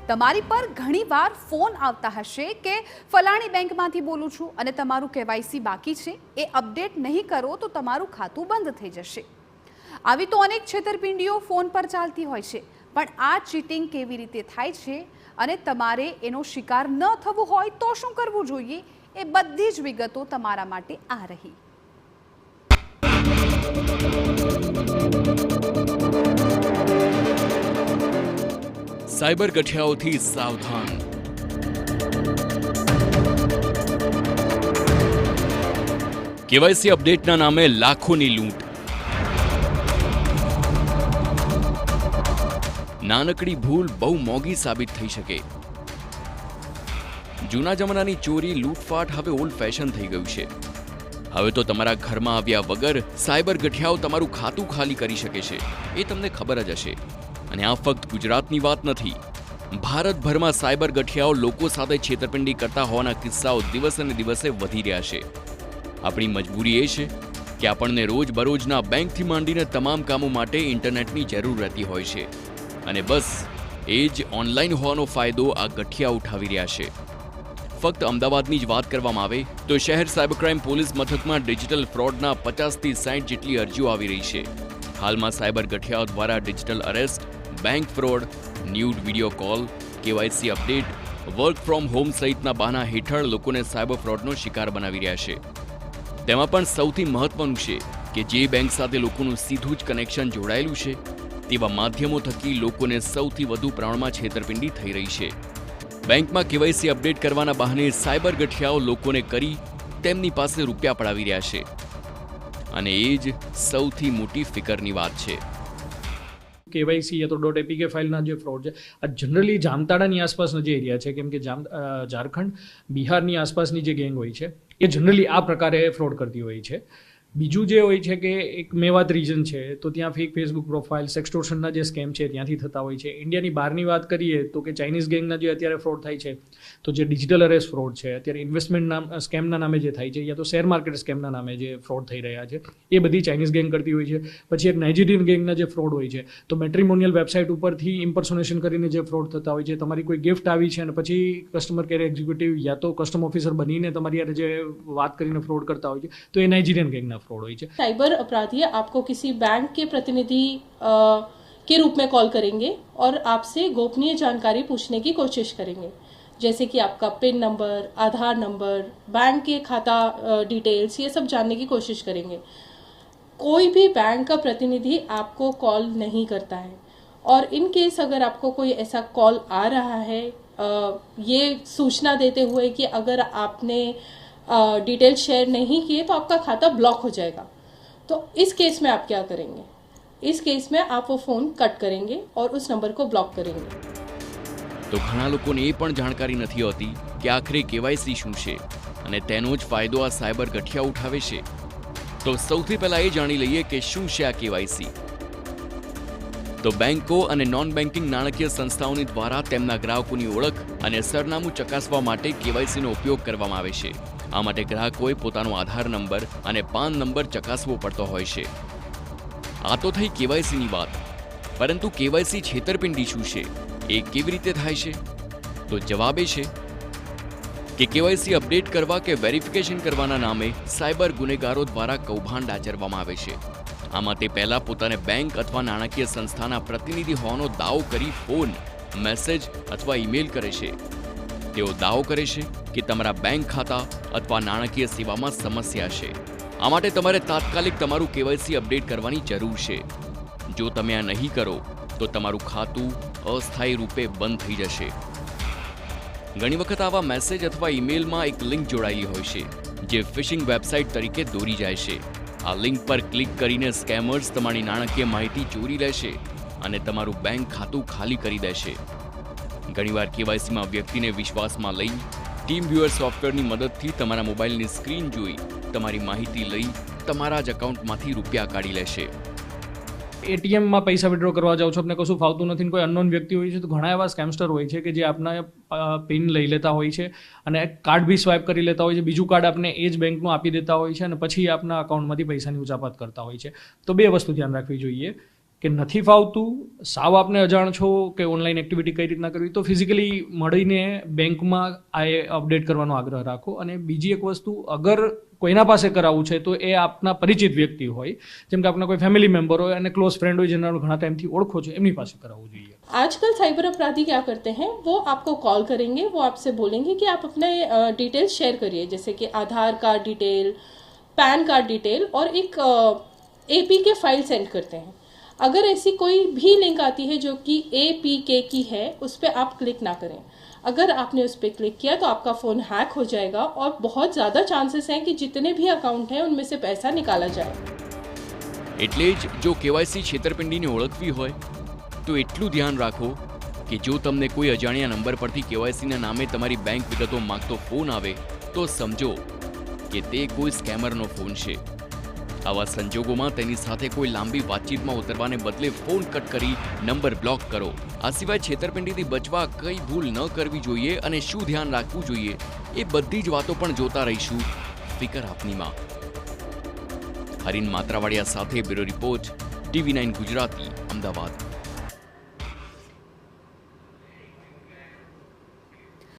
તમારી પર ઘણીવાર ફોન આવતા હશે કે ફલાણી બેંકમાંથી બોલું છું અને તમારું KYC બાકી છે, એ અપડેટ નહીં કરો તો તમારું ખાતું બંધ થઈ જશે। આવી તો અનેક છેતરપિંડીઓ ફોન પર ચાલતી હોય છે, પણ આ ચીટિંગ કેવી રીતે થાય છે અને તમારે એનો શિકાર ન થવું હોય તો શું કરવું જોઈએ, એ બધી જ વિગતો તમારા માટે આ રહી। સાયબર ગઠિયાઓથી સાવધાન। KYC અપડેટના નામે લાખોની લૂંટ। નાનકડી ભૂલ બહુ મોંઘી સાબિત થઈ શકે। જૂના જમાનાની ચોરી લૂંટફાટ હવે ઓલ્ડ ફેશન થઈ ગયું છે। હવે તો તમારા ઘરમાં આવ્યા વગર સાયબર ગઠિયાઓ તમારું ખાતું ખાલી કરી શકે છે, એ તમને ખબર જ હશે। અને આ ફક્ત ગુજરાતની વાત નથી, ભારતભરમાં સાયબર ગઠિયાઓ લોકો સાથે છેતરપિંડી કરતા હોવાના કિસ્સાઓ દિવસે ને દિવસે વધી રહ્યા છે। આપણી મજબૂરી એ છે કે આપણને રોજબરોજના બેંકથી માંડીને તમામ કામો માટે ઇન્ટરનેટની જરૂર રહેતી હોય છે, અને બસ એ જ ઓનલાઈન હોવાનો ફાયદો આ ગઠિયા ઉઠાવી રહ્યા છે। ફક્ત અમદાવાદની જ વાત કરવામાં આવે તો શહેર સાયબર ક્રાઇમ પોલીસ મથકમાં ડિજિટલ ફ્રોડના 50 થી 60 જેટલી અરજીઓ આવી રહી છે। હાલમાં સાયબર ગઠિયાઓ દ્વારા digital arrest, bank fraud, nude video call, KYC update, work from home સહિતના બહાના હેઠળ લોકોને સાયબર ફ્રોડનો શિકાર બનાવી રહ્યા છે। તેમાં પણ સૌથી મહત્વનું છે કે જે બેંક સાથે લોકોનું સીધું જ કનેક્શન જોડાયેલું છે તેવા માધ્યમો થકી લોકોને સૌથી વધુ પ્રમાણમાં છેતરપિંડી થઈ રહી છે। બેંકમાં KYC અપડેટ કરવાના બહાને સાયબર ગઠિયાઓ લોકોને કરી તેમની પાસે રૂપિયા પડાવી રહ્યા છે, અને એ જ સૌથી મોટી ફિકરની વાત છે। KYC या तो .apk ફાઇલના જે ફ્રોડ છે આ જનરલી જામતાડાની આસપાસનો જે એરિયા છે, કેમ કે ઝારખંડ, બિહારની આસપાસની જે ગેંગ હોય છે એ જનરલી આ પ્રકારે ફ્રોડ કરતી હોય છે। બીજું જે હોય છે કે એક મેવાત રીજન છે તો ત્યાં ફેક ફેસબુક પ્રોફાઇલ, સેક્સટોર્શનના જે સ્કેમ છે ત્યાંથી થતા હોય છે। ઇન્ડિયાની બહારની વાત કરીએ તો કે ચાઇનીઝ ગેંગના જે અત્યારે ફ્રોડ થાય છે, તો જે ડિજિટલ અરેસ્ટ ફ્રોડ છે, અત્યારે ઇન્વેસ્ટમેન્ટ સ્કેમના નામે જે થાય છે, યા તો શેર માર્કેટ સ્કેમના નામે જે ફ્રોડ થઈ રહ્યા છે એ બધી ચાઇનીઝ ગેંગ કરતી હોય છે। પછી એક નાઇજીરિયન ગેંગના જે ફ્રોડ હોય છે તો મેટ્રિમોનિયલ વેબસાઇટ ઉપરથી ઇમ્પર્સોનેશન કરીને જે ફ્રોડ થતા હોય છે, તમારી કોઈ ગિફ્ટ આવી છે અને પછી કસ્ટમર કેર એક્ઝિક્યુટિવ યા તો કસ્ટમ ઓફિસર બનીને તમારી યારે જે વાત કરીને ફ્રોડ કરતા હોય છે તો એ નાઇજીરિયન ગેંગના ફ્રોડ હોય છે। साइबर अपराधी आपको किसी बैंक के प्रतिनिधि के रूप में कॉल करेंगे और आपसे गोपनीय जानकारी पूछने की कोशिश करेंगे, जैसे कि आपका पिन नंबर, आधार नंबर, बैंक के खाता डिटेल्स, ये सब जानने की कोशिश करेंगे। कोई भी बैंक का प्रतिनिधि आपको कॉल नहीं करता है, और इन केस अगर आपको कोई ऐसा कॉल आ रहा है ये सूचना देते हुए कि अगर आपने डिटेल शेयर नहीं किए तो आपका खाता ब्लॉक हो जाएगा, तो इस केस में आप क्या करेंगे? इस केस में आप वो फ़ोन कट करेंगे और उस नंबर को ब्लॉक करेंगे। તો ઘણા લોકોને એ પણ જાણકારી નથી હોતી કે આખરે KYC શું છે અને તેનો જ ફાયદો આ સાયબર ગઠિયા ઉઠાવે છે। તો સૌથી પહેલા એ જાણી લઈએ કે શું છે આ KYC। તો બેંકો અને નોન બેન્કિંગ નાણાકીય સંસ્થાઓની દ્વારા તેમના ગ્રાહકોની ઓળખ અને સરનામું ચકાસવા માટે KYCનો ઉપયોગ કરવામાં આવે છે। આ માટે ગ્રાહકોએ પોતાનો આધાર નંબર અને પાન નંબર ચકાસવો પડતો હોય છે। આ તો થઈ KYCની વાત, પરંતુ KYC છેતરપિંડી શું છે, એ કેવી રીતે થાય છે? તો જવાબ એ છે કે KYC અપડેટ કરવા કે વેરિફિકેશન કરવાના નામે સાયબર ગુનેગારો દ્વારા કૌભાંડ આચરવામાં આવે છે। આમાં તે પહેલા પોતાને બેંક અથવા નાણાકીય સંસ્થાના પ્રતિનિધિ હોવાનો દાવો કરી ફોન, મેસેજ અથવા ઈમેલ કરે છે। તેઓ દાવો કરે છે કે તમારા બેંક ખાતા અથવા નાણાકીય સેવામાં સમસ્યા છે, આ માટે તમારે તાત્કાલિક તમારું KYC અપડેટ કરવાની જરૂર છે। જો તમે આ નહીં કરો તો તમારું ખાતું અસ્થાયી રૂપે બંધ થઈ જશે। ઘણી વખત આવા મેસેજ અથવા ઈમેલમાં એક લિંક જોડાયેલી હોય છે જે ફિશિંગ વેબસાઇટ તરીકે દોરી જાય છે। આ લિંક પર ક્લિક કરીને સ્કેમર્સ તમારી નાણાકીય માહિતી ચોરી લેશે અને તમારું બેંક ખાતું ખાલી કરી દેશે। ઘણીવાર KYCમાં વ્યક્તિને વિશ્વાસમાં લઈ ટીમ વ્યુઅર સોફ્ટવેરની મદદથી તમારા મોબાઈલની સ્ક્રીન જોઈ તમારી માહિતી લઈ તમારા જ એકાઉન્ટમાંથી રૂપિયા કાઢી લેશે। એટીએમમાં પૈસા વિડ્રો કરવા જાઓ છો, આપને કશું ફાવતું નથી, કોઈ અનનોન વ્યક્તિ હોય છે તો ઘણા એવા સ્કેમસ્ટર હોય છે કે જે આપના પિન લઈ લેતા હોય છે અને કાર્ડ બી સ્વાઇપ કરી લેતા હોય છે, બીજું કાર્ડ આપને એ જ બેંકનું આપી દેતા હોય છે અને પછી આપના અકાઉન્ટમાંથી પૈસાની ઉચાપત કરતા હોય છે। તો બે વસ્તુ ધ્યાન રાખવી જોઈએ કે નથી ફાવતું, સાવ આપને અજાણ છો કે ઓનલાઈન એક્ટિવિટી કઈ રીતના કરવી, તો ફિઝિકલી મળીને બેંકમાં આ અપડેટ કરવાનો આગ્રહ રાખો. અને બીજી એક વસ્તુ, અગર કોઈના પાસે કરાવવું છે તો એ આપના પરિચિત વ્યક્તિ હોય, જેમ કે આપના કોઈ ફેમિલી મેમ્બર હોય અને ક્લોઝ ફ્રેન્ડ હોય જેના ઘણા ટાઈમથી ઓળખો છો, એમની પાસે કરાવવું જોઈએ. आजकल साइबर अपराधी क्या करते हैं, वो आपको कॉल करेंगे, वो आपसे बोलेंगे कि आप अपने डिटेल्स शेयर करिए, जैसे कि Aadhaar card detail, PAN card detail और एक APK फाइल सेंड करते हैं. अगर ऐसी कोई भी लिंक आती है जो कि APK की है, उस पर आप क्लिक ना करें. अगर आपने उस पर क्लिक किया तो आपका फ़ोन हैक हो जाएगा और बहुत ज़्यादा चांसेस हैं कि जितने भी अकाउंट हैं उनमें से पैसा निकाला जाए. એટલે જ જો કેવાયસી છેતરપિંડીને ઓળખવી હોય તો એટલું ધ્યાન રાખો કે જો તમને કોઈ અજાણ્યા નંબર પરથી કેવાયસીના નામે તમારી બેંક વિગતો માંગતો ફોન આવે તો સમજો કે તે કોઈ સ્કેમરનો ફોન છે. આવા સંજોગોમાં તેની સાથે કોઈ લાંબી વાતચીતમાં ઉતરવાને બદલે ફોન કટ કરી નંબર બ્લોક કરો. આ સિવાય છેતરપિંડીથી બચવા કઈ ભૂલ ન કરવી જોઈએ અને શું ધ્યાન રાખવું જોઈએ એ બધી જ વાતો પણ જોતા રહીશું ફિકર આપનીમાં. હરીન માત્રાવાડિયા સાથે bureau report, TV9 Gujarati, Ahmedabad.